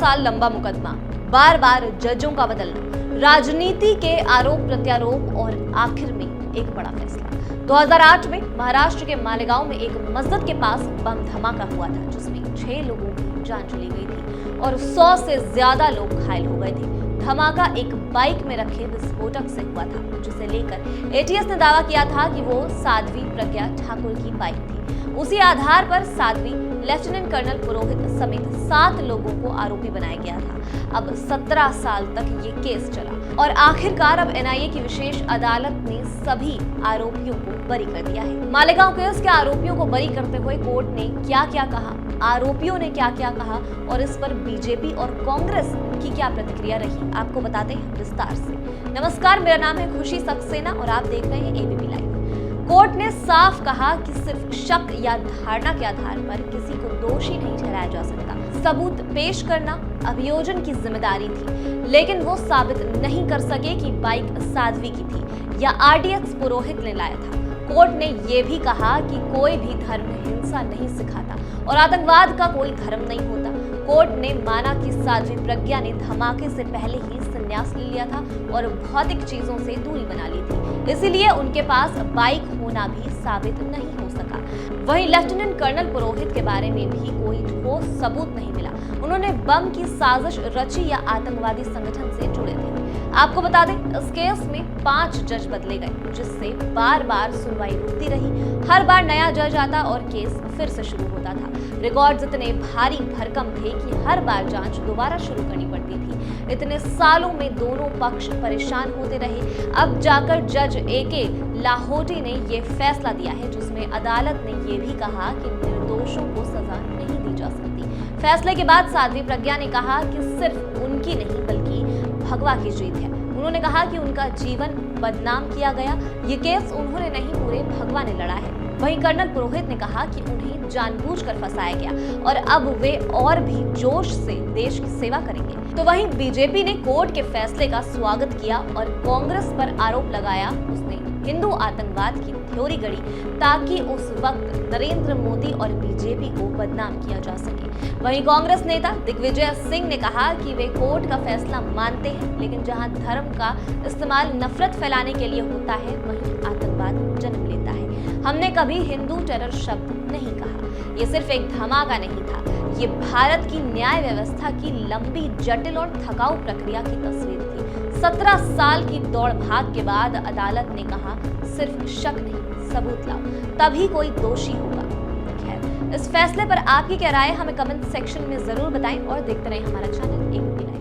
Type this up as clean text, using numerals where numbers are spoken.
साल लंबा मुकदमा, बार बार जजों का बदलना, राजनीति के आरोप प्रत्यारोप और आखिर में एक बड़ा फैसला। 2008 में महाराष्ट्र के मालेगांव में एक मस्जिद के पास बम धमाका हुआ था, जिसमें 6 लोगों की जान चली गई थी और 100 से ज्यादा लोग घायल हो गए थे। धमाका एक बाइक में रखे विस्फोटक से हुआ था, जिसे लेकर एटीएस ने दावा किया था कि वो साध्वी प्रज्ञा ठाकुर की बाइक थी। उसी आधार पर साध्वी लेफ्टिनेंट कर्नल पुरोहित समेत 7 लोगों को आरोपी बनाया गया था। अब 17 साल तक ये केस चला और आखिरकार अब एनआईए की विशेष अदालत ने सभी आरोपियों को बरी कर दिया है। मालेगांव केस के आरोपियों को बरी करते हुए कोर्ट ने क्या क्या कहा, आरोपियों ने क्या क्या कहा और इस पर बीजेपी और कांग्रेस की क्या प्रतिक्रिया रही, आपको बताते हैं विस्तार से। नमस्कार, मेरा नाम है खुशी सक्सेना और आप देख रहे हैं एबीपी लाइव। कोर्ट ने साफ कहा कि सिर्फ शक या धारणा के आधार पर किसी को दोषी नहीं ठहराया जा सकता। सबूत पेश करना अभियोजन की जिम्मेदारी थी, लेकिन वो साबित नहीं कर सके कि बाइक साध्वी की थी या आरडीएक्स पुरोहित ने लाया था। कोर्ट ने यह भी कहा कि कोई भी धर्म हिंसा नहीं सिखाता और आतंकवाद का कोई धर्म नहीं होता। कोर्ट ने माना कि साध्वी प्रज्ञा ने धमाके से पहले ही संन्यास ले लिया था और भौतिक चीजों से दूरी बना ली थी, इसीलिए उनके पास बाइक होना भी साबित नहीं हो सका। वहीं लेफ्टिनेंट कर्नल पुरोहित के बारे में भी कोई ठोस सबूत नहीं मिला। उन्होंने बम की साजिश रची या आतंकवादी संगठन से जुड़े थे। आपको बता दें, इस केस में 5 जज बदले गए, जिससे बार बार सुनवाई रुकती रही। हर बार नया जज आता और केस फिर से शुरू होता था। रिकॉर्ड्स इतने भारी भरकम थे कि हर बार जांच दोबारा शुरू करनी पड़ती थी। इतने सालों में दोनों पक्ष परेशान होते रहे। अब जाकर जज एके लाहोटी ने ये फैसला दिया है, जिसमें अदालत ने ये भी कहा कि निर्दोषों को सजा नहीं दी जा सकती। फैसले के बाद साध्वी प्रज्ञा ने कहा कि सिर्फ उनकी नहीं बल्कि भगवा की जीत है। उन्होंने कहा कि उनका जीवन बदनाम किया गया, ये केस उन्होंने नहीं पूरे भगवा ने लड़ा है। वहीं कर्नल पुरोहित ने कहा कि उन्हें जानबूझकर फंसाया गया और अब वे और भी जोश से देश की सेवा करेंगे। तो वहीं बीजेपी ने कोर्ट के फैसले का स्वागत किया और कांग्रेस पर आरोप लगाया उसने हिंदू आतंकवाद की थ्योरी गढ़ी, ताकि उस वक्त नरेंद्र मोदी और बीजेपी को बदनाम किया जा सके। वहीं कांग्रेस नेता दिग्विजय सिंह ने कहा कि वे कोर्ट का फैसला मानते हैं, लेकिन जहां धर्म का इस्तेमाल नफरत फैलाने के लिए होता है, वहीं आतंकवाद जन्म लेता है। हमने कभी हिंदू टेरर शब्द नहीं कहा। ये सिर्फ एक धमाका नहीं था, ये भारत की न्याय व्यवस्था की लंबी, जटिल और थकाऊ प्रक्रिया की तस्वीर थी। 17 साल की दौड़ भाग के बाद अदालत ने कहा, सिर्फ शक नहीं, सबूत लाओ, तभी कोई दोषी होगा। खैर, इस फैसले पर आपकी क्या राय, हमें कमेंट सेक्शन में जरूर बताएं और देखते रहें हमारा चैनल एबीपी लाइव।